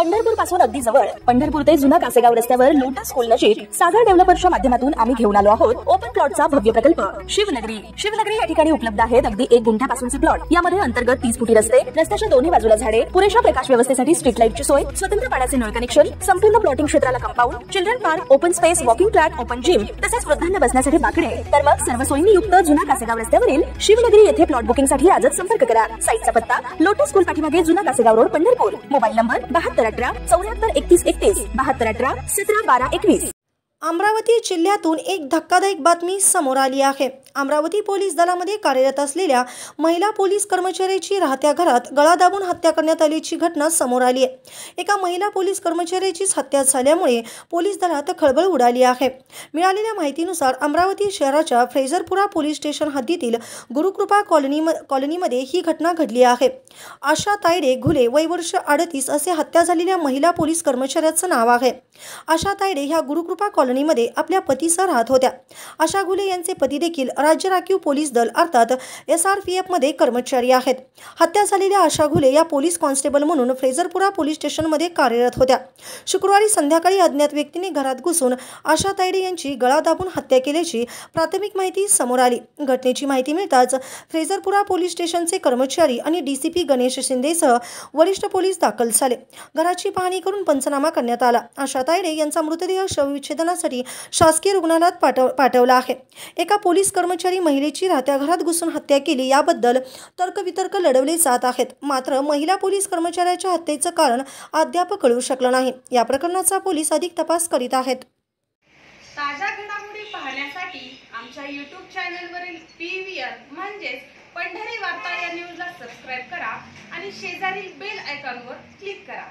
पंढरपूर पासून अगदी जवळ पंढरपूर ते जुना कासेगाव रस्त्यावर लोटस स्कूल नजीक सागर डेव्हलपर्सच्या माध्यमातून आम्ही घेऊन आलो आहोत ओपन प्लॉटचा भव्य प्रकल्प शिवनगरी या ठिकाणी उपलब्ध आहेत अगदी 1 गुंठ्यापासूनचे प्लॉट। यामध्ये अंतर्गत 30 फुटी रस्ते, रस्त्याच्या दोन्ही बाजूला झाडे, पुरेशा प्रकाश व्यवस्थेसाठी स्ट्रीट लाईटची सोय, स्वतंत्र पाण्याचे नळ कनेक्शन, संपूर्ण प्लॉटिंग क्षेत्राला compound, children park, open space, walking track, open gym तसेच वृद्धांना बसण्यासाठी बाकडे। तर मग सर्व सोयींनी युक्त जुना कासेगाव रस्त्यावरील शिवनगरी येथे प्लॉट बुकिंगसाठी आजच संपर्क करा। साईटचा पत्ता लोटस स्कूल पाठीमागे जुना Kasegaon road Pandharpur. Mobile number 7218 74 31 7218 17 12 21। Amravati जिल्ह्यातून एक धक्कादायक बातमी समोर आली आहे। अमरावती पोलीस दलामध्ये कार्यरत असलेल्या महिला पोलीस कर्मचाऱ्याची राहत्या घरात गळा दाबून हत्या करण्यात आल्याची घटना समोर आली आहे। एका महिला पोलीस कर्मचाऱ्याचीच हत्या झाल्यामुळे पोलीस दलात खळबळ उडाली आहे। मिळालेल्या माहितीनुसार अमरावती शहराच्या फ्रेझरपुरा पोलीस स्टेशन हद्दीतील गुरुकृपा कॉलनीमध्ये ही घटना घडली आहे। आशा तायडे घुले वय वर्ष 38 असे हत्या झालेल्या महिला पोलीस कर्मचाऱ्याचं नाव आहे। आशा तायडे ह्या गुरुकृपा कॉलनीमध्ये आपल्या पतीसह राहत होत्या। आशा घुले यांचे पती देखील राज्य राखीव पोलीस दल अर्थात SRPF मध्ये कर्मचारी आहेत। हत्या झालेल्या आशा घुले या पोलीस कॉन्स्टेबल म्हणून फ्रेझरपुरा पोलीस स्टेशनमध्ये कार्यरत होत्या। शुक्रवारी संध्याकाळी अज्ञात व्यक्तीने घरात घुसून आशा तायडे यांची गळा दाबून हत्या केल्याची प्राथमिक माहिती समोर आली। घटनेची माहिती मिळताच फ्रेझरपुरा पोलीस स्टेशनचे कर्मचारी आणि DCP गणेश शिंदेसह वरिष्ठ पोलीस दाखल झाले। घराची पाहणी करून पंचनामा करण्यात आला। आशा तायडे यांचा मृतदेह शवविच्छेदनासाठी शासकीय रुग्णालयात पाठवला आहे। एका पोलीस कर्मचारी महिलेची राहत्या घरात घुसून हत्या केली याबद्दल तर्कवितर्क लढवले जात आहेत। मात्र महिला पोलीस कर्मचाऱ्याच्या हत्येचं कारण अद्याप कळू शकलं नाही। या प्रकरणाचा पोलीस अधिक तपास करीत आहेत। ताज्या घडामोडी पाहण्यासाठी आमच्या YouTube चॅनलवरील PVR म्हणजेच पंढरी वार्ता या न्यूजला सबस्क्राइब करा आणि शेजारील बेल आयकॉनवर क्लिक करा।